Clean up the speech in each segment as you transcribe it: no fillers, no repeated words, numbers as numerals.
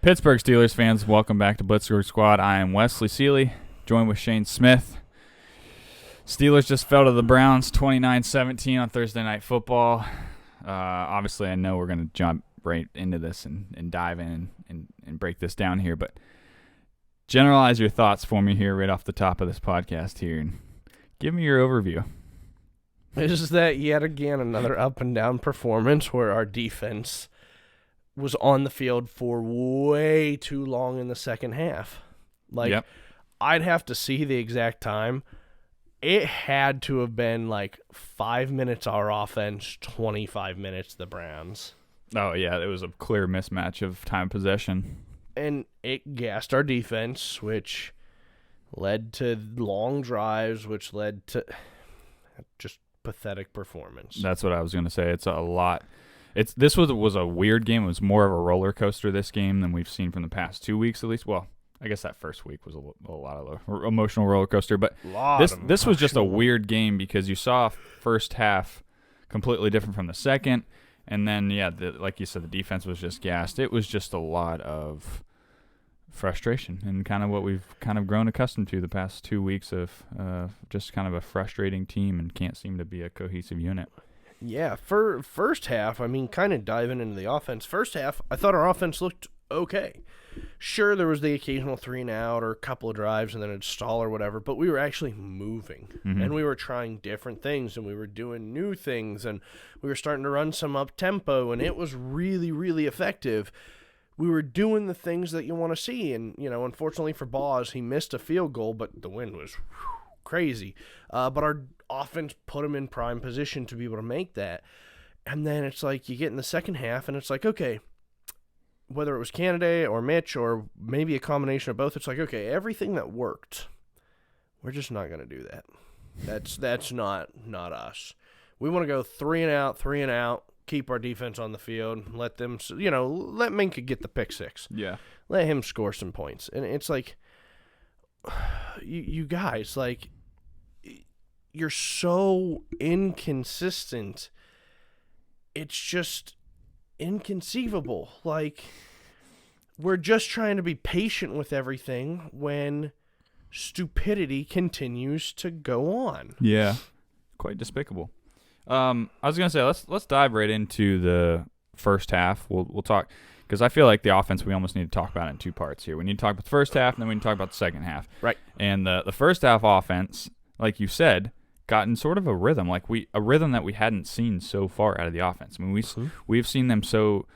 Pittsburgh Steelers fans, welcome back to Blitzkrieg Squad. I am Wesley Seeley, joined with Shane Smith. Steelers just fell to the Browns 29-17 on Thursday Night Football. Obviously, I know we're going to jump right into this and dive in and break this down here, but generalize your thoughts for me here right off the top of this podcast here and give me your overview. Is that yet again another up and down performance where our defense was on the field for way too long in the second half? Yep. I'd have to see the exact time. It had to have been like 5 minutes our offense, 25 minutes the Browns. Oh, yeah, it was a clear mismatch of time possession. And it gassed our defense, which led to long drives, which led to just pathetic performance. That's what I was going to say. It's a lot. This was a weird game. It was more of a roller coaster this game than we've seen from the past 2 weeks at least. Well, I guess that first week was a lot of emotional roller coaster, but this was just a weird game because you saw first half completely different from the second, and then like you said, the defense was just gassed. It was just a lot of frustration and kind of what we've kind of grown accustomed to the past 2 weeks of just kind of a frustrating team and can't seem to be a cohesive unit. Yeah, for first half, I mean, kind of diving into the offense. First half, I thought our offense looked okay. Sure, there was the occasional 3-and-out or a couple of drives and then a stall or whatever, but we were actually moving, and we were trying different things, and we were doing new things, and we were starting to run some up-tempo, and it was really, really effective. We were doing the things that you want to see, and, unfortunately for Boz, he missed a field goal, but the wind was crazy. But our offense put him in prime position to be able to make that. And then it's like you get in the second half, and it's like, okay, whether it was Canada or Mitch or maybe a combination of both, it's like, okay, everything that worked, we're just not going to do that. That's not us. We want to go 3-and-out, keep our defense on the field, let them, let Minka get the pick six. Yeah. Let him score some points. And it's like, you guys, like, you're so inconsistent. It's just inconceivable. Like, we're just trying to be patient with everything when stupidity continues to go on. Yeah, quite despicable. I was gonna say let's dive right into the first half. We'll talk because I feel like the offense we almost need to talk about it in two parts here. We need to talk about the first half, and then we need to talk about the second half. Right. And the first half offense, like you said, got in sort of a rhythm, a rhythm that we hadn't seen so far out of the offense. I mean, we've seen them so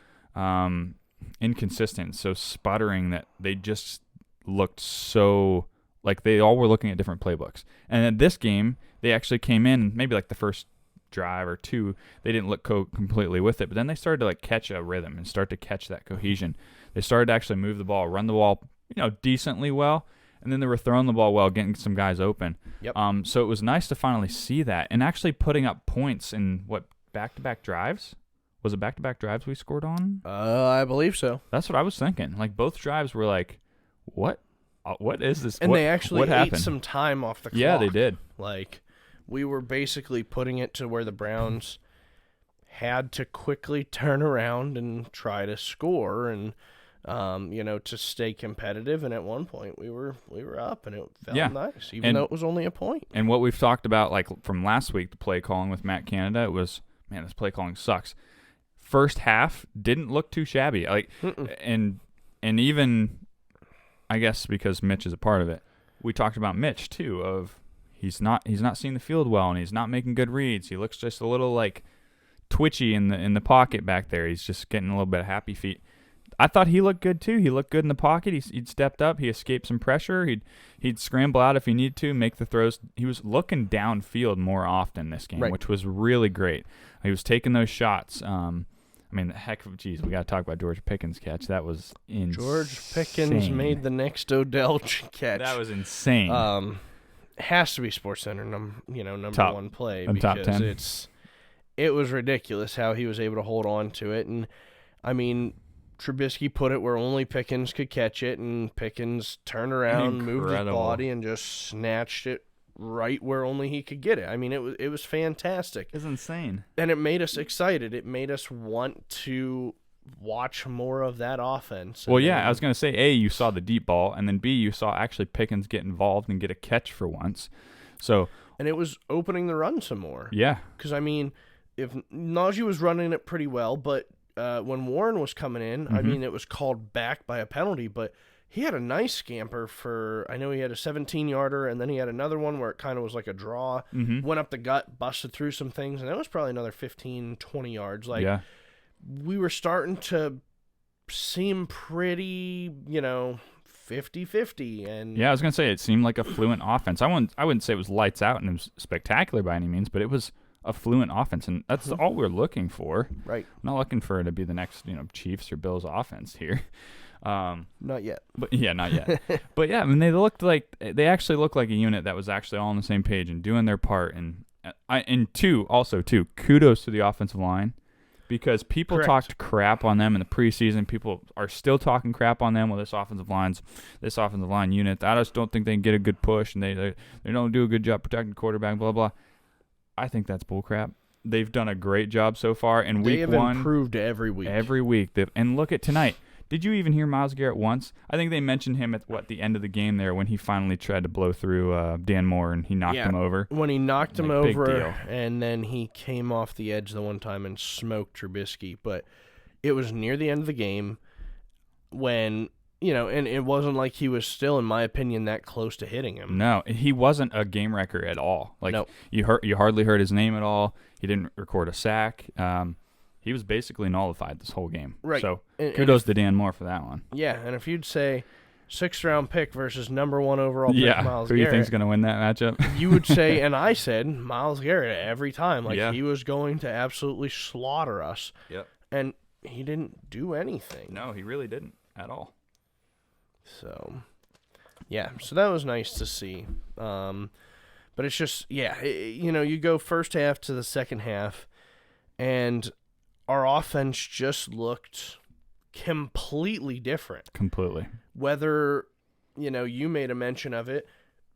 inconsistent, so sputtering that they just looked so like they all were looking at different playbooks. And in this game, they actually came in maybe like the first drive or two, they didn't look completely with it, but then they started to like catch a rhythm and start to catch that cohesion. They started to actually move the ball, run the ball, decently well. And then they were throwing the ball well, getting some guys open. Yep. So it was nice to finally see that and actually putting up points in back-to-back drives? Was it back-to-back drives we scored on? I believe so. That's what I was thinking. Like both drives were like, what? What is this? And they actually ate some time off the clock. Yeah, they did. Like, we were basically putting it to where the Browns had to quickly turn around and try to score and to stay competitive, and at one point we were up, and it felt nice, even though it was only a point. And what we've talked about, like from last week, the play calling with Matt Canada, it was, man, this play calling sucks. First half didn't look too shabby, and even, I guess because Mitch is a part of it, we talked about Mitch too. Of he's not seeing the field well, and he's not making good reads. He looks just a little like twitchy in the pocket back there. He's just getting a little bit of happy feet. I thought he looked good too. He looked good in the pocket. He'd stepped up. He escaped some pressure. He'd scramble out if he needed to, make the throws. He was looking downfield more often this game, which was really great. He was taking those shots. We got to talk about George Pickens' catch. That was insane. George Pickens made the next Odell catch. That was insane. Has to be SportsCenter number top, one play because top 10. It was ridiculous how he was able to hold on to it. And I mean, Trubisky put it where only Pickens could catch it, and Pickens turned around, moved his body, and just snatched it right where only he could get it. I mean, it was fantastic. It's insane. And it made us excited. It made us want to watch more of that offense. Well, yeah, I was going to say, A, you saw the deep ball, and then B, you saw actually Pickens get involved and get a catch for once. So, and it was opening the run some more. Yeah. Because, I mean, if Najee was running it pretty well, but when Warren was coming in, I mean, it was called back by a penalty, but he had a nice scamper for, I know he had a 17-yarder, and then he had another one where it kind of was like a draw, went up the gut, busted through some things, and that was probably another 15, 20 yards. Like, we were starting to seem pretty, 50-50. And yeah, I was going to say, it seemed like a fluent offense. I wouldn't say it was lights out and it was spectacular by any means, but it was a fluent offense, and that's all we're looking for. Right. I'm not looking for it to be the next, Chiefs or Bills offense here. Not yet. But yeah, not yet. But yeah, I mean, they actually looked like a unit that was actually all on the same page and doing their part. And kudos to the offensive line, because people talked crap on them in the preseason. People are still talking crap on them. Well, this offensive line unit, I just don't think they can get a good push, and they don't do a good job protecting the quarterback. Blah blah. I think that's bullcrap. They've done a great job so far in week 1. They have improved every week. Every week. And look at tonight. Did you even hear Myles Garrett once? I think they mentioned him at the end of the game there when he finally tried to blow through Dan Moore and he knocked him over. When he knocked him over, and then he came off the edge the one time and smoked Trubisky. But it was near the end of the game when, and it wasn't like he was still, in my opinion, that close to hitting him. No, he wasn't a game wrecker at all. Like, no. You hardly heard his name at all. He didn't record a sack. He was basically nullified this whole game. Right. So kudos to Dan Moore for that one. Yeah, and if you'd say 6th-round pick versus number 1 overall pick, Myles Garrett. Who do you think's going to win that matchup? You would say, and I said, Myles Garrett every time. He was going to absolutely slaughter us. Yep. And he didn't do anything. No, he really didn't at all. So, yeah. So that was nice to see. But it's just, you go first half to the second half, and our offense just looked completely different. Completely. Whether, you made a mention of it,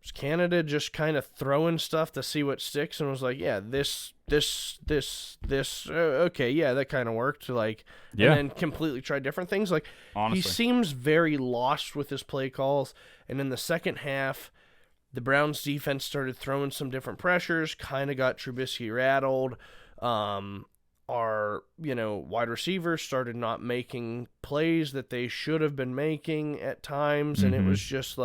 was Canada just kind of throwing stuff to see what sticks and was like, yeah, this, okay, yeah, that kind of worked. And then completely tried different things. Honestly, he seems very lost with his play calls. And in the second half, the Browns defense started throwing some different pressures, kind of got Trubisky rattled. Our, wide receivers started not making plays that they should have been making at times, and it was just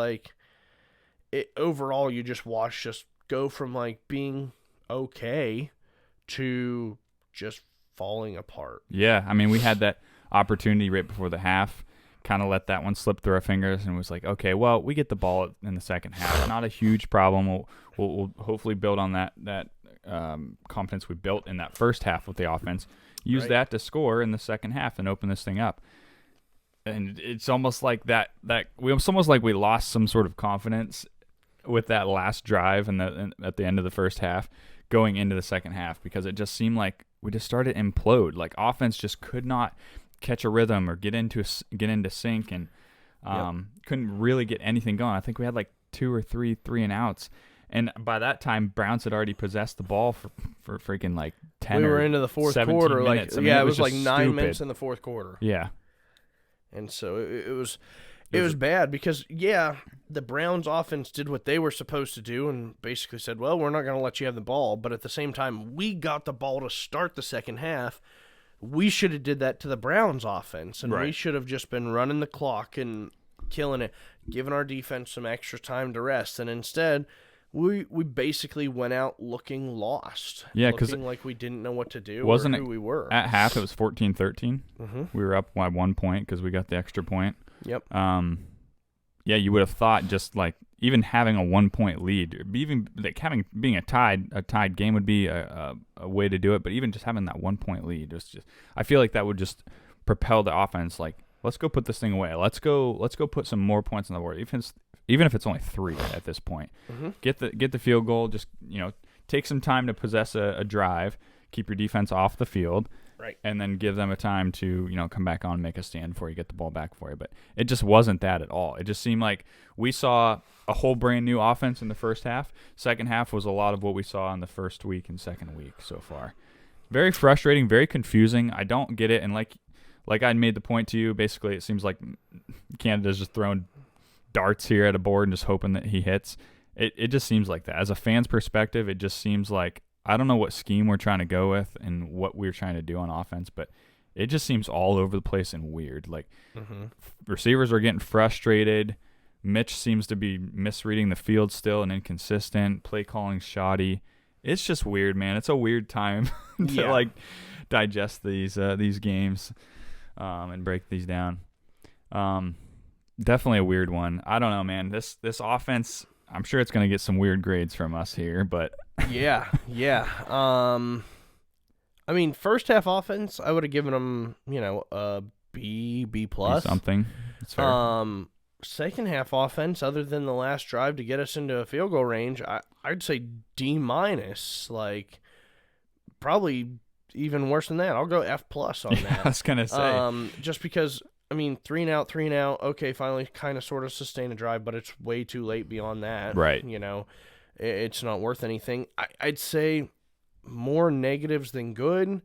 overall, you just watched just go from being okay to just falling apart. Yeah, I mean, we had that opportunity right before the half, kind of let that one slip through our fingers, and was like, okay, well, we get the ball in the second half. Not a huge problem. We'll hopefully build on that confidence we built in that first half with the offense. Use that to score in the second half and open this thing up. And it's almost like it's almost like we lost some sort of confidence with that last drive at the end of the first half going into the second half, because it just seemed like we just started to implode. Like, offense just could not catch a rhythm or get into sync, and couldn't really get anything going. I think we had 2 or 3 3-and-outs. And by that time, Browns had already possessed the ball for freaking 10 we or were into the fourth 17 quarter. Minutes. It was 9 stupid. minutes in the fourth quarter. Yeah. And so it was bad because, the Browns offense did what they were supposed to do and basically said, well, we're not going to let you have the ball. But at the same time, we got the ball to start the second half. We should have did that to the Browns offense, and we should have just been running the clock and killing it, giving our defense some extra time to rest. And instead, we basically went out looking lost. Yeah, because looking like we didn't know what to do or who we were. At half, it was 14-13. We were up by 1 point because we got the extra point. Yep. You would have thought just even having a 1 point lead, or even being a tied game would be a way to do it. But even just having that 1 point lead, I feel like that would just propel the offense. Let's go put this thing away. Let's go put some more points on the board. Even if it's only 3 at this point, get the field goal. Just take some time to possess a drive, keep your defense off the field, and then give them a time to come back on and make a stand before you get the ball back for you. But it just wasn't that at all. It just seemed like we saw a whole brand new offense in the first half. Second half was a lot of what we saw in the first week and second week so far. Very frustrating, very confusing. I don't get it, and like like I made the point to you, basically it seems like Canada's just throwing darts here at a board and just hoping that he hits. It just seems like that. As a fan's perspective, it just seems like I don't know what scheme we're trying to go with and what we're trying to do on offense, but it just seems all over the place and weird. Like receivers are getting frustrated. Mitch seems to be misreading the field still and inconsistent. Play calling shoddy. It's just weird, man. It's a weird time to like digest these games and break these down. Definitely a weird one. I don't know, man. This offense, I'm sure it's going to get some weird grades from us here, but yeah. I mean, first half offense, I would have given them, a B plus. Something. That's fair. Second half offense, other than the last drive to get us into a field goal range, I'd say D minus. Like, probably even worse than that. I'll go F plus on that. I was gonna say. Just because, I mean, 3 and out. Okay, finally, kind of, sort of sustain a drive, but it's way too late beyond that. Right. It's not worth anything. I'd say more negatives than good.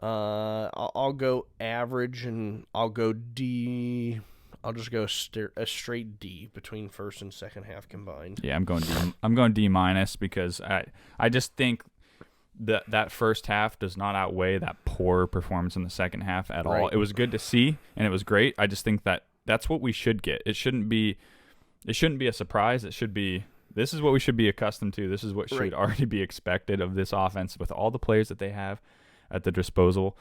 I'll go average, and I'll go D. I'll just go a straight D between first and second half combined. Yeah, I'm going D minus because I just think that first half does not outweigh that poor performance in the second half at all. It was good to see and it was great. I just think that's what we should get. It shouldn't be a surprise. It should be this is what we should be accustomed to. This is what should already be expected of this offense with all the players that they have at their disposal.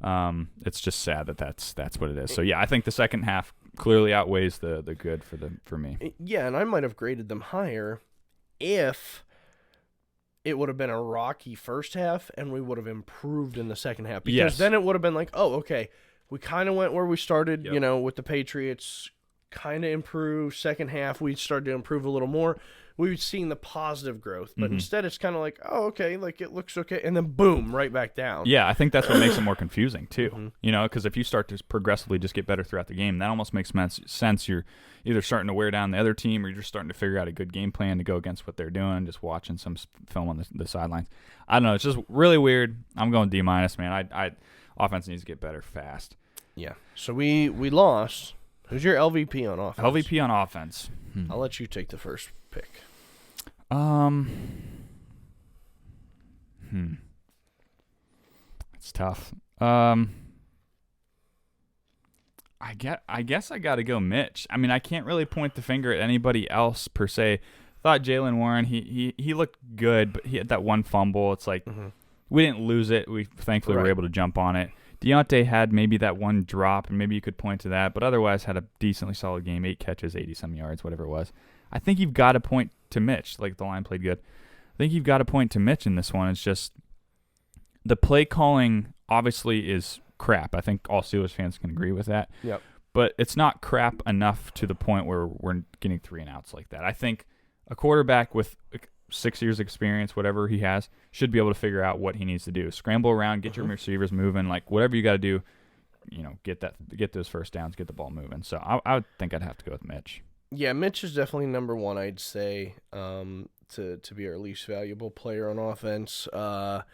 It's just sad that's what it is. So yeah, I think the second half clearly outweighs the good for me. Yeah, and I might have graded them higher if it would have been a rocky first half and we would have improved in the second half. Because then it would have been like, oh, okay, we kind of went where we started, with the Patriots, kind of improved. Second half, we started to improve a little more. We've seen the positive growth, but instead it's kind of like, oh, okay, like it looks okay, and then boom, right back down. Yeah, I think that's what makes it more confusing too. Because if you start to progressively just get better throughout the game, that almost makes sense. You're either starting to wear down the other team, or you're just starting to figure out a good game plan to go against what they're doing. Just watching some film on the sidelines. I don't know. It's just really weird. I'm going D minus, man. I offense needs to get better fast. Yeah. So we lost. Who's your LVP on offense? LVP on offense. I'll let you take the first pick. It's tough. I guess I got to go Mitch. I mean, I can't really point the finger at anybody else per se. Thought Jaylen Warren, he looked good, but he had that one fumble. It's like we didn't lose it. We thankfully were able to jump on it. Deontay had maybe that one drop, and maybe you could point to that, but otherwise had a decently solid game, 8 catches, 80-some yards, whatever it was. I think you've got to point to Mitch. Like, the line played good. I think you've got to point to Mitch in this one. It's just the play calling obviously is crap. I think all Steelers fans can agree with that. Yep. But it's not crap enough to the point where we're getting 3 and outs like that. I think a quarterback with 6 years experience, whatever he has, should be able to figure out what he needs to do. Scramble around, get your receivers moving, like whatever you got to do, get those first downs, get the ball moving. So I would think I'd have to go with Mitch. Yeah, Mitch is definitely number one, I'd say, to be our least valuable player on offense. The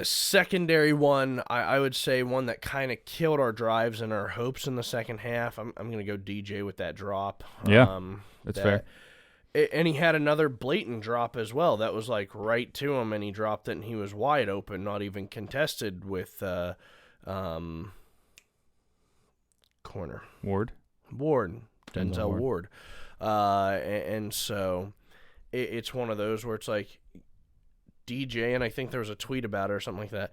secondary one, I would say one that kind of killed our drives and our hopes in the second half. I'm going to go DJ with that drop. Yeah, that's fair. And he had another blatant drop as well. That was like right to him, and he dropped it, and he was wide open, not even contested with corner. Ward. Denzel Ward. And so it's one of those where it's like DJ, and I think there was a tweet about it or something like that.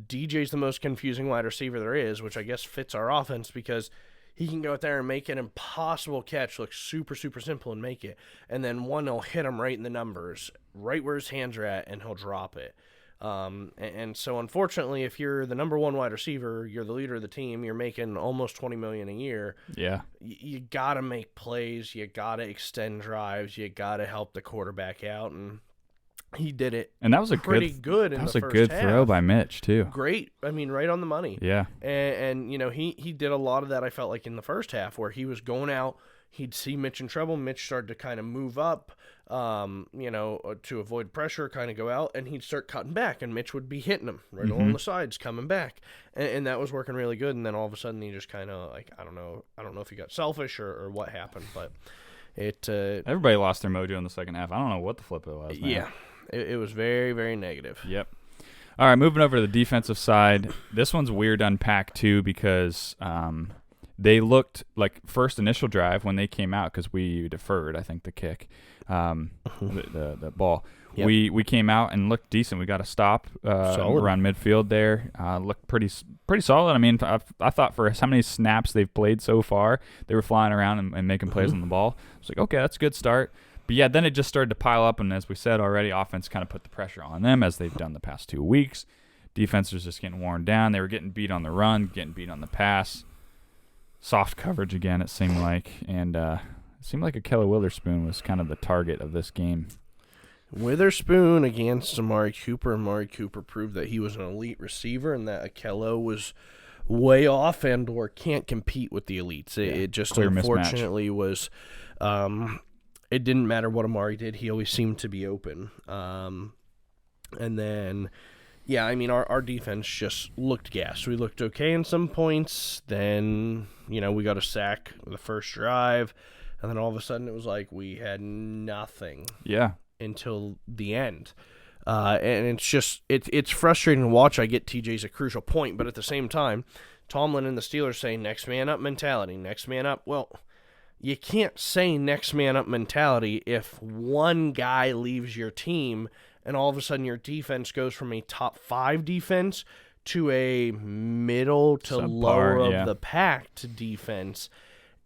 DJ's the most confusing wide receiver there is, which I guess fits our offense because he can go out there and make an impossible catch look super, super simple and make it. And then one will hit him right in the numbers, right where his hands are at, and he'll drop it. And so, unfortunately, if you're the number one wide receiver, you're the leader of the team, you're making almost $20 million a year. Yeah, you got to make plays. You got to extend drives. You got to help the quarterback out, and he did it. And that was pretty good. That was a good throw by Mitch too. Great. I mean, right on the money. Yeah. And he did a lot of that. I felt like in the first half where he was going out. he'd see Mitch in trouble. Mitch started to kind of move up, to avoid pressure, kind of go out, and he'd start cutting back, and Mitch would be hitting him right along the sides, coming back, and that was working really good. And then all of a sudden, he just kind of like, I don't know if he got selfish or what happened, but it. Everybody lost their mojo in the second half. I don't know what the flip it was, man. Yeah, it was very, very negative. Yep. All right, moving over to the defensive side. This one's weird to unpack, too, because they looked like first initial drive when they came out, because we deferred, I think, the kick, the ball. Yep. We came out and looked decent. We got a stop around midfield there. Looked pretty solid. I mean, I thought for how many snaps they've played so far, they were flying around and making plays on the ball. I was like, okay, that's a good start. But, yeah, then it just started to pile up, and as we said already, offense kind of put the pressure on them as they've done the past 2 weeks. Defense was just getting worn down. They were getting beat on the run, getting beat on the pass. Soft coverage again, it seemed like. And it seemed like Akella Witherspoon was kind of the target of this game. Witherspoon against Amari Cooper. Amari Cooper proved that he was an elite receiver and that Akella was way off and or can't compete with the elites. It just unfortunately was it didn't matter what Amari did. He always seemed to be open. And then, yeah, I mean, our defense just looked gassed. We looked okay in some points. Then, we got a sack the first drive. And then all of a sudden it was like we had nothing. Yeah. Until the end. And it's just, it's frustrating to watch. I get TJ's a crucial point, but at the same time, Tomlin and the Steelers say next man up mentality, next man up. Well, you can't say next man up mentality if one guy leaves your team and all of a sudden your defense goes from a top 5 defense to a middle to lower of the pack defense.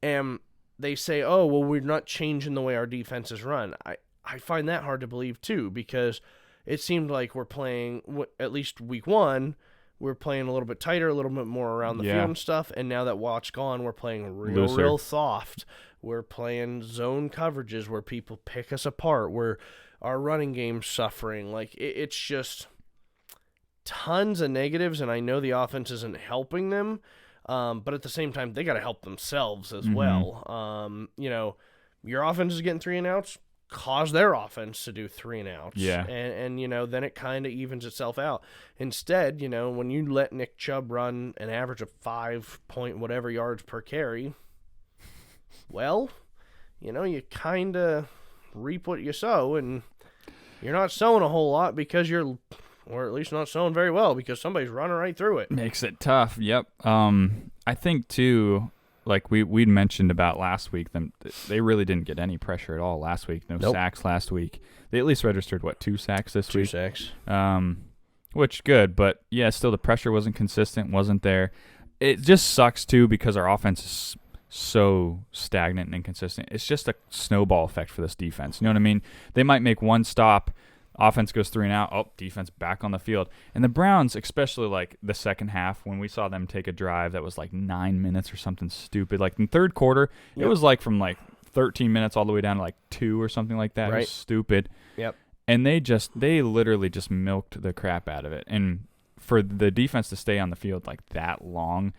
And they say, oh, well, we're not changing the way our defense is run. I find that hard to believe too, because it seemed like we're playing, at least week 1, we're playing a little bit tighter, a little bit more around the field and stuff, and now that Watt's gone, we're playing real soft. We're playing zone coverages where people pick us apart, where our running game's suffering. Like, it's just tons of negatives, and I know the offense isn't helping them, but at the same time, they got to help themselves as well. Your offense is getting 3 and outs. Cause their offense to do 3 and outs. Yeah. And then it kind of evens itself out. Instead, when you let Nick Chubb run an average of 5 point whatever yards per carry, well, you kind of reap what you sow, and you're not sowing a whole lot because or at least not sowing very well because somebody's running right through it. Makes it tough. Yep. I think too, like we'd mentioned about last week, they really didn't get any pressure at all last week. No sacks last week. They at least registered, 2 sacks this week? 2 sacks. Which good, but yeah, still the pressure wasn't consistent, wasn't there. It just sucks too because our offense is so stagnant and inconsistent. It's just a snowball effect for this defense. You know what I mean? They might make one stop, offense goes 3 and out, defense back on the field. And the Browns, especially like the second half, when we saw them take a drive that was like 9 minutes or something stupid. Like in third quarter, it was like from like 13 minutes all the way down to like 2 or something like that. Right. It was stupid. Yep. And they literally just milked the crap out of it. And for the defense to stay on the field like that long,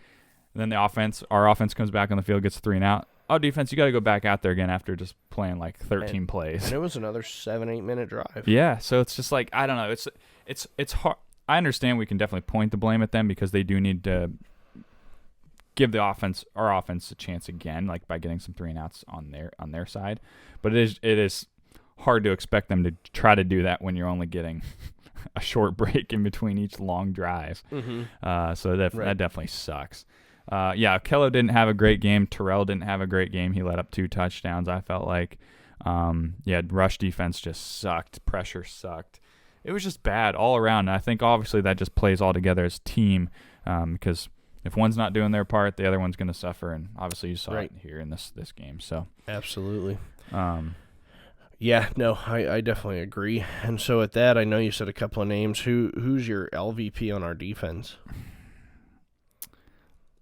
and then our offense comes back on the field, gets 3 and out. Oh, defense, you got to go back out there again after just playing like 13 plays. And it was another 7-8 minute drive. Yeah, so it's just like, I don't know. It's hard. I understand we can definitely point the blame at them because they do need to give our offense a chance again, like by getting some 3 and outs on their side. But it is hard to expect them to try to do that when you're only getting a short break in between each long drive. So that definitely sucks. Kello didn't have a great game. Terrell didn't have a great game. He let up 2 touchdowns, I felt like. Rush defense just sucked. Pressure sucked. It was just bad all around. And I think obviously that just plays all together as a team because if one's not doing their part, the other one's going to suffer. And obviously you saw it here in this game. So absolutely. I definitely agree. And so at that, I know you said a couple of names. Who's your LVP on our defense?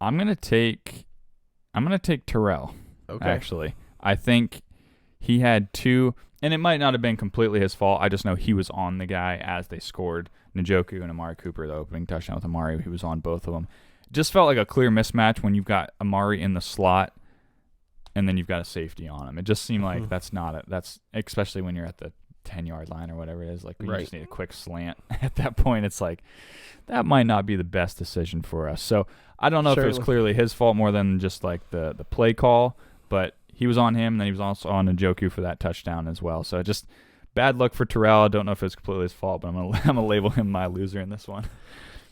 I'm gonna take Terrell. Okay. Actually, I think he had 2, and it might not have been completely his fault. I just know he was on the guy as they scored. Njoku and Amari Cooper, the opening touchdown with Amari, he was on both of them. Just felt like a clear mismatch when you've got Amari in the slot and then you've got a safety on him. It just seemed like that's especially when you're at the 10-yard line or whatever it is. Like, you just need a quick slant. At that point, it's like, that might not be the best decision for us. So I don't know if it was clearly his fault more than just like the play call, but he was on him, and then he was also on Njoku for that touchdown as well. So just bad luck for Terrell. I don't know if it's completely his fault, but I'm gonna label him my loser in this one.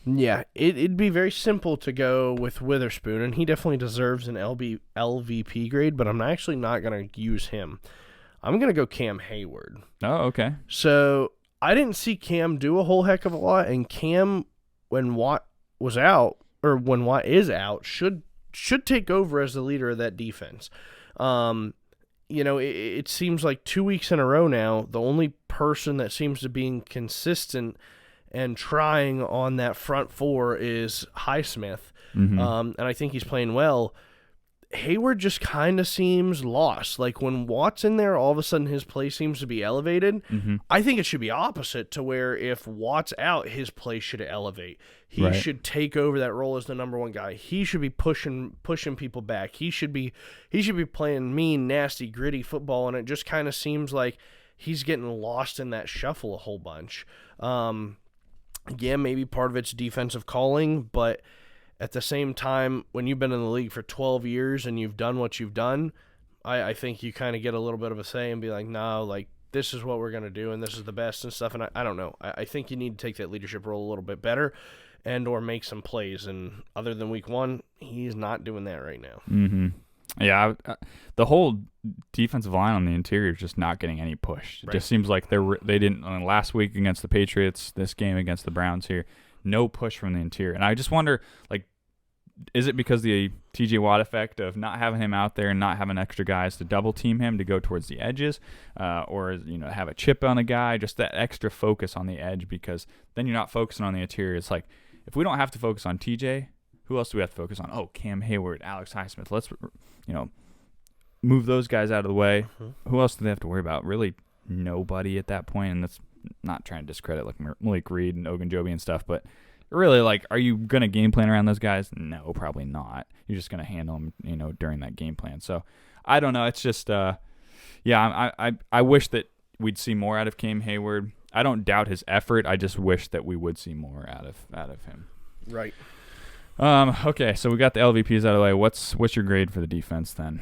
Yeah, it'd be very simple to go with Witherspoon, and he definitely deserves an LVP grade, but I'm actually not going to use him. I'm going to go Cam Hayward. Oh, okay. So I didn't see Cam do a whole heck of a lot, and Cam, when Watt was out, or when Watt is out, should take over as the leader of that defense. It seems like 2 weeks in a row now, the only person that seems to be consistent and trying on that front four is Highsmith. And I think he's playing well. Hayward just kind of seems lost. Like, when Watt's in there, all of a sudden his play seems to be elevated. I think it should be opposite, to where if Watt's out, his play should elevate. He should take over that role as the number one guy. He should be pushing people back. He should be playing mean, nasty, gritty football, and it just kind of seems like he's getting lost in that shuffle a whole bunch. Yeah, maybe part of it's defensive calling, but at the same time, when you've been in the league for 12 years and you've done what you've done, I think you kind of get a little bit of a say and be like, no, like, this is what we're going to do, and this is the best and stuff. And I don't know. I think you need to take that leadership role a little bit better and or make some plays. And other than week one, he's not doing that right now. Yeah, the whole defensive line on the interior is just not getting any push. It just seems like they didn't last week against the Patriots, this game against the Browns here, no push from the interior. And I just wonder, like, is it because the TJ Watt effect of not having him out there and not having extra guys to double team him to go towards the edges, or have a chip on a guy, just that extra focus on the edge, because then you're not focusing on the interior. It's like, if we don't have to focus on TJ, who else do we have to focus on? Oh, Cam Hayward, Alex Highsmith. Let's, move those guys out of the way. Who else do they have to worry about? Really nobody at that point, and that's not trying to discredit like Malik Reed and Ogunjobi and stuff, but really, like, are you going to game plan around those guys? No, probably not. You're just going to handle them, during that game plan. So I don't know. It's just, I wish that we'd see more out of Cam Hayward. I don't doubt his effort. I just wish that we would see more out of him. Right. Okay, so we got the LVPs out of the way. What's your grade for the defense then?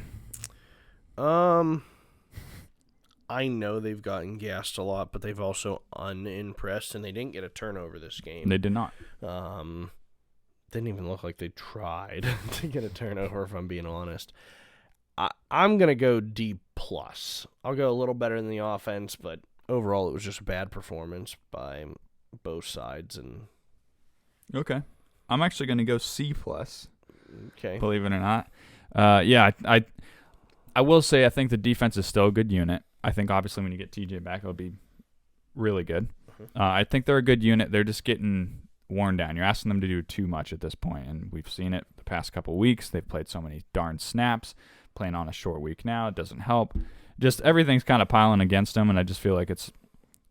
I know they've gotten gassed a lot, but they've also unimpressed, and they didn't get a turnover this game. They did not. Didn't even look like they tried to get a turnover, if I'm being honest. I'm going to go D+. I'll go a little better than the offense, but overall it was just a bad performance by both sides. And okay. I'm actually going to go C+. Okay. Believe it or not. I will say I think the defense is still a good unit. I think obviously when you get TJ back, it'll be really good. I think they're a good unit. They're just getting worn down. You're asking them to do too much at this point, and we've seen it the past couple weeks. They've played so many darn snaps. Playing on a short week now, it doesn't help. Just everything's kind of piling against them, and I just feel like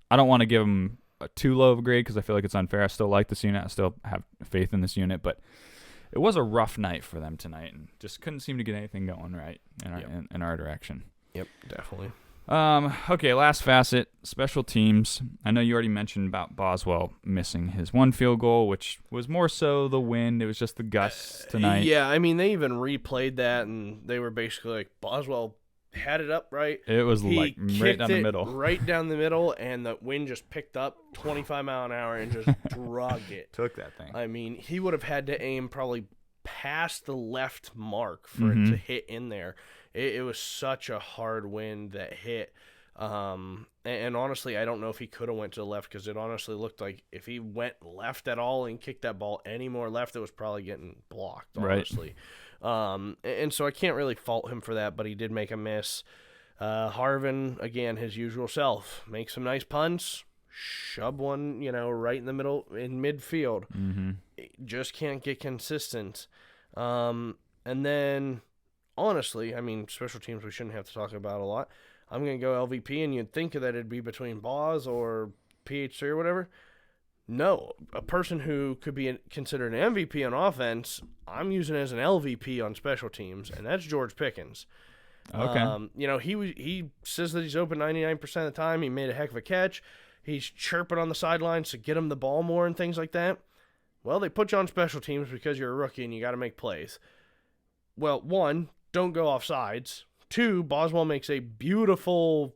I don't want to give them a too low of a grade because I feel like it's unfair. I still like this unit. I still have faith in this unit, but it was a rough night for them tonight, and just couldn't seem to get anything going right in our direction. Yep, definitely. Okay, last facet, special teams. I know you already mentioned about Boswell missing his one field goal, which was more so the wind. It was just the gusts tonight. Yeah, I mean, they even replayed that, and they were basically like, Boswell had it up right. It was like right down the middle. Right down the middle, and the wind just picked up 25 mile an hour and just drugged it. Took that thing. I mean, he would have had to aim probably past the left mark for it to hit in there. It was such a hard wind that hit. And honestly, I don't know if he could have went to the left, because it honestly looked like if he went left at all and kicked that ball any more left, it was probably getting blocked, honestly. Right. And so I can't really fault him for that, but he did make a miss. Harvin, again, his usual self, makes some nice punts, shove one, right in the middle in midfield. Just can't get consistent. And then, honestly, I mean, special teams we shouldn't have to talk about a lot. I'm going to go LVP, and you'd think that it'd be between Boz or PH3 or whatever. No, a person who could be considered an MVP on offense, I'm using as an LVP on special teams, and that's George Pickens. Okay. He says that he's open 99% of the time. He made a heck of a catch. He's chirping on the sidelines to get him the ball more and things like that. Well, they put you on special teams because you're a rookie and you got to make plays. Well, 1, don't go off sides. 2, Boswell makes a beautiful,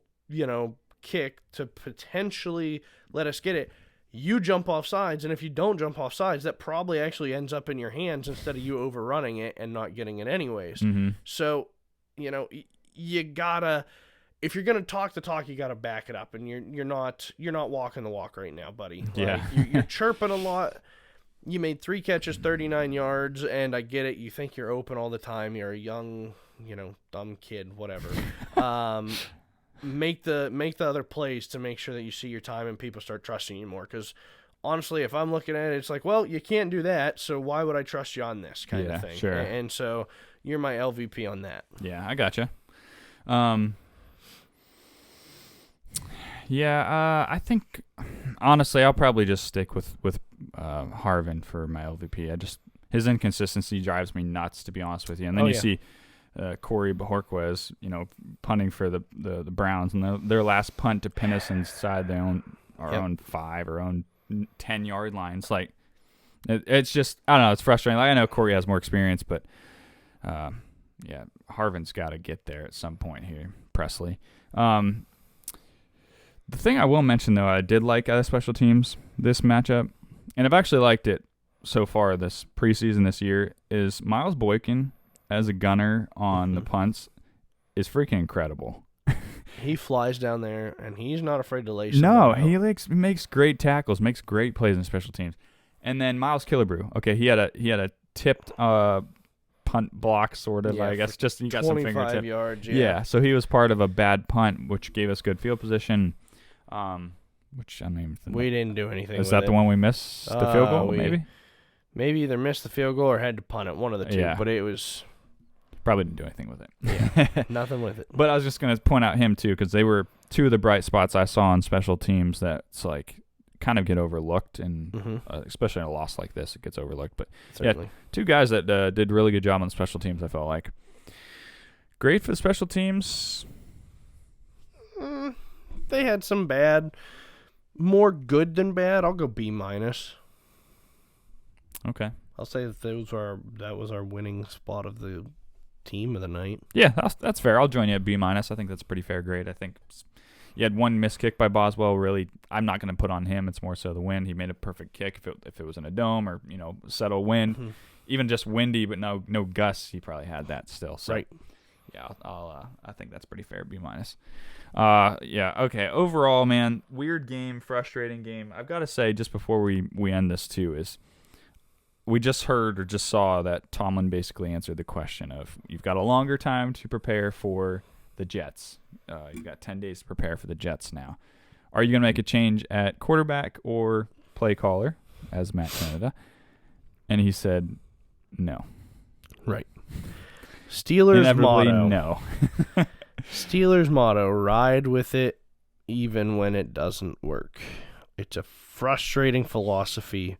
kick to potentially let us get it. You jump off sides, and if you don't jump off sides, that probably actually ends up in your hands instead of you overrunning it and not getting it anyways. Mm-hmm. So, you gotta, if you're gonna talk the talk, you gotta back it up, and you're not walking the walk right now, buddy. Yeah. You're chirping a lot. You made 3 catches, 39 yards, and I get it. You think you're open all the time. You're a young, dumb kid, whatever. Make the other plays to make sure that you see your time and people start trusting you more. Because honestly, if I'm looking at it, it's like, well, you can't do that, so why would I trust you on this kind of thing? Sure. And so you're my LVP on that. Yeah, I gotcha. I think honestly, I'll probably just stick with Harvin for my LVP. His inconsistency drives me nuts, to be honest with you. And then see Corey Bajorquez, punting for the Browns, and their last punt to pin us inside our own 5 or own 10-yard lines. Like it's just, I don't know, it's frustrating. Like, I know Corey has more experience, but Harvin's got to get there at some point here. Presley. The thing I will mention, though, I did like out of special teams this matchup, and I've actually liked it so far this preseason this year, is Miles Boykin as a gunner on the punts is freaking incredible. He flies down there, and he's not afraid to lace. No, he makes great tackles, makes great plays in special teams. And then Miles Killebrew, okay, he had a tipped punt block, sort of. I guess just he got some fingertip 25 yards. Yeah, so he was part of a bad punt, which gave us good field position. Which I mean, we didn't do anything. Is that the one we missed the field goal? Maybe either missed the field goal or had to punt it. One of the two. Yeah. But it was probably didn't do anything with it. Yeah, nothing with it. But I was just gonna point out him too, because they were 2 of the bright spots I saw on special teams that's like kind of get overlooked, and especially in a loss like this, it gets overlooked. But certainly. 2 guys that did really good job on special teams. I felt like great for the special teams. They had some bad, more good than bad. I'll go B-. Okay. I'll say that was our winning spot of the team of the night. Yeah, that's fair. I'll join you at B-. I think that's a pretty fair grade. I think you had one missed kick by Boswell. Really, I'm not going to put on him. It's more so the wind. He made a perfect kick. If it was in a dome or settle wind, even just windy but no gusts, he probably had that still. So, right. Yeah, I think that's pretty fair. B-. Yeah. Okay. Overall, man, weird game, frustrating game. I've got to say, just before we end this too, is we just heard or just saw that Tomlin basically answered the question of, you've got a longer time to prepare for the Jets. You've got 10 days to prepare for the Jets now. Are you going to make a change at quarterback or play caller, as Matt Canada? And he said no. Right. Steelers Inevitably, motto. No. Steelers motto, ride with it even when it doesn't work. It's a frustrating philosophy,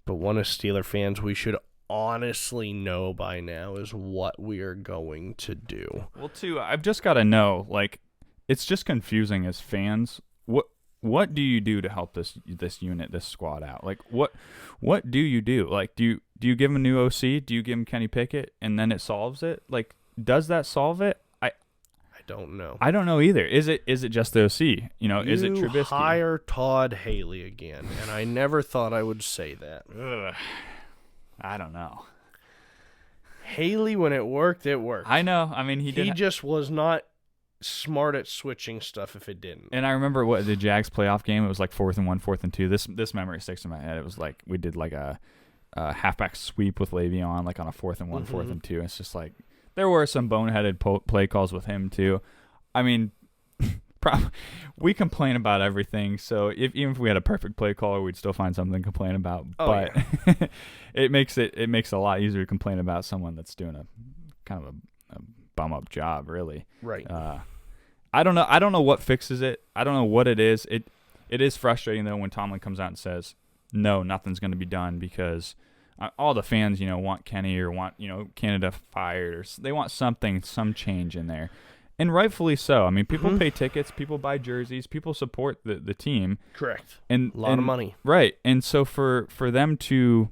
but one as Steeler fans, we should honestly know by now is what we are going to do. Well, too, I've just got to know, like, it's just confusing as fans. What do you do to help this unit, this squad out? Like, what do you do? Like, do you give him a new OC? Do you give him Kenny Pickett and then it solves it? Like, does that solve it? I don't know. I don't know either. Is it just the OC? Is it Trubisky? Hire Todd Haley again, and I never thought I would say that. Ugh. I don't know. Haley, when it worked, it worked. I know. I mean, he just was not smart at switching stuff if it didn't. And I remember the Jags playoff game. It was like 4th and 1, 4th and 2. This memory sticks in my head. It was like we did like a halfback sweep with Le'Veon, like on a 4th and 1, 4th and 2. It's just like there were some boneheaded play calls with him too. I mean, we complain about everything. So even if we had a perfect play caller, we'd still find something to complain about. But it makes it a lot easier to complain about someone that's doing a kind of a bum up job, really. Right. I don't know what fixes it. I don't know what it is. It is frustrating though when Tomlin comes out and says, "No, nothing's going to be done because all the fans, want Kenny or want, Canada fired, or they want some change in there. And rightfully so. I mean, people pay tickets, people buy jerseys, people support the team. Correct. And a lot of money. Right. And so for them to,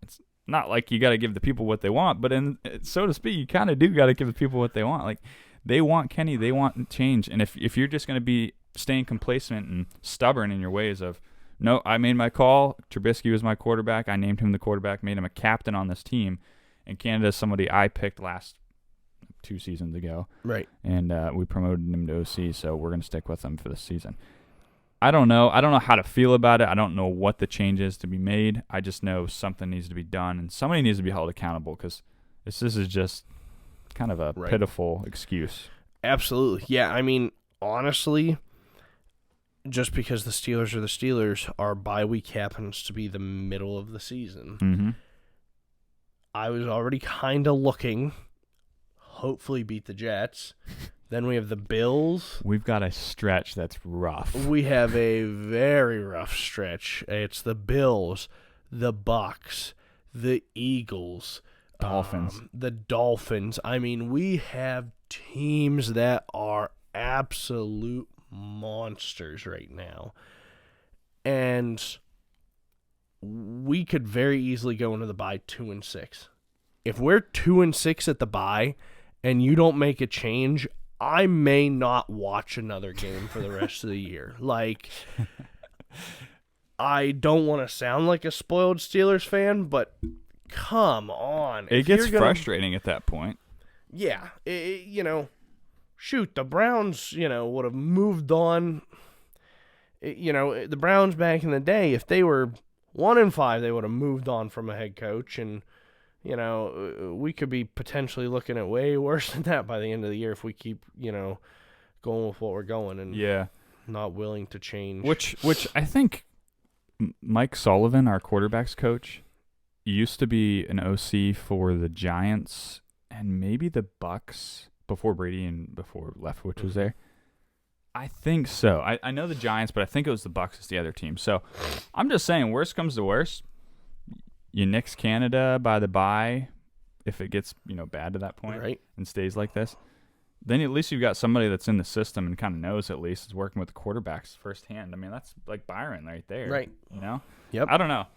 it's not like you got to give the people what they want, but so to speak, you kind of do got to give the people what they want. Like, they want Kenny, they want change. And if you're just going to be staying complacent and stubborn in your ways of, no, I made my call, Trubisky was my quarterback, I named him the quarterback, made him a captain on this team, and Canada's somebody I picked last 2 seasons ago. Right. And we promoted him to OC, so we're going to stick with him for this season. I don't know how to feel about it. I don't know what the change is to be made. I just know something needs to be done, and somebody needs to be held accountable, because this is just kind of a pitiful excuse. Absolutely. Yeah, I mean, honestly, just because the Steelers are the Steelers, our bye week happens to be the middle of the season. Mm-hmm. I was already kind of looking, hopefully beat the Jets. Then we have the Bills. We've got a stretch that's rough. We have a very rough stretch. It's the Bills, the Bucks, the Eagles, Dolphins. The Dolphins. I mean, we have teams that are absolute monsters right now. And we could very easily go into the bye 2-6. If we're 2-6 at the bye and you don't make a change, I may not watch another game for the rest of the year. Like, I don't want to sound like a spoiled Steelers fan, but come on. It gets frustrating at that point. Yeah. Shoot, the Browns, would have moved on. The Browns back in the day, if they were 1-5, they would have moved on from a head coach, and we could be potentially looking at way worse than that by the end of the year if we keep, going with what we're going and not willing to change. Which I think Mike Sullivan, our quarterbacks coach, used to be an OC for the Giants and maybe the Bucks before Brady and before Leftwich was there. I think so. I know the Giants, but I think it was the Bucks as the other team. So I'm just saying, worst comes to worst, you nix Canada by the bye if it gets bad to that point, right, and stays like this. Then at least you've got somebody that's in the system and kind of knows, at least is working with the quarterbacks firsthand. I mean, that's like Byron right there, right? Yep. I don't know.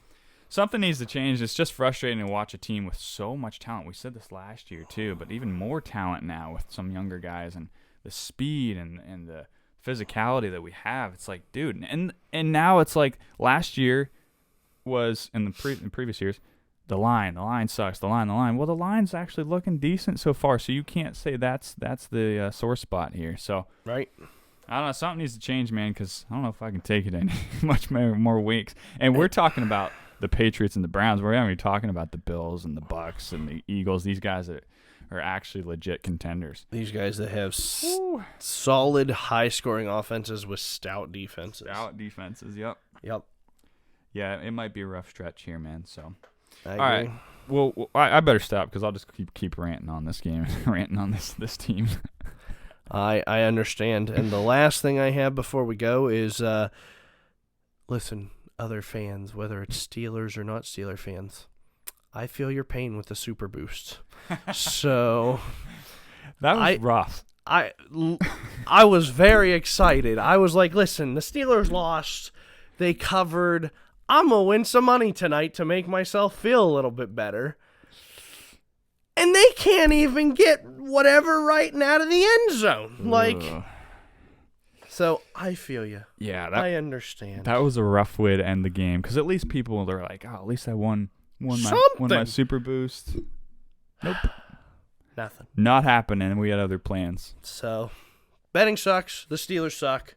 Something needs to change. It's just frustrating to watch a team with so much talent. We said this last year too, but even more talent now with some younger guys and the speed and the physicality that we have. It's like, dude, and now it's like last year was in the previous years, the line sucks, the line. Well, the line's actually looking decent so far, so you can't say that's the sore spot here. So right. I don't know. Something needs to change, man, because I don't know if I can take it any much more weeks. And we're talking about the Patriots and the Browns. We're not even talking about the Bills and the Bucks and the Eagles. These guys that are actually legit contenders. These guys that have solid, high-scoring offenses with stout defenses. Yep. Yeah, it might be a rough stretch here, man. So, I agree. All right. Well, I better stop because I'll just keep ranting on this game, ranting on this team. I understand. And the last thing I have before we go is, listen, other fans, whether it's Steelers or not Steeler fans, I feel your pain with the Super Boost. So that was rough. I was very excited. I was like, listen, the Steelers lost. They covered. I'm going to win some money tonight to make myself feel a little bit better. And they can't even get whatever right out of the end zone. Like, so I feel you. Yeah, I understand. That was a rough way to end the game because at least people are like, oh, at least I won my Super Boost. Nope. Nothing. Not happening. We had other plans. So, betting sucks. The Steelers suck.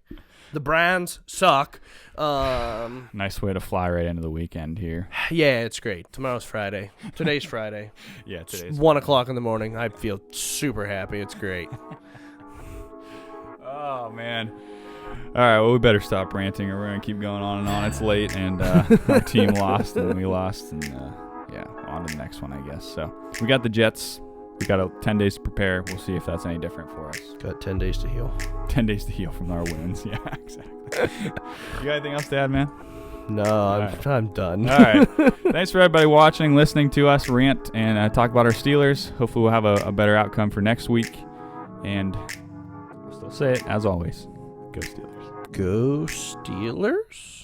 The Browns suck. Nice way to fly right into the weekend here. Yeah, it's great. Tomorrow's Friday. Today's Friday. Yeah, today's It's 1 o'clock in the morning. I feel super happy. It's great. Oh, man. All right, well, we better stop ranting or we're going to keep going on and on. It's late, and our team lost, and we lost, and on to the next one, I guess. So we got the Jets. We got 10 days to prepare. We'll see if that's any different for us. Got 10 days to heal. 10 days to heal from our wins. Yeah, exactly. You got anything else to add, man? No, I'm done. All right. Thanks for everybody watching, listening to us rant and talk about our Steelers. Hopefully we'll have a better outcome for next week. And I'll still say it, as always, go Steelers. Go Steelers?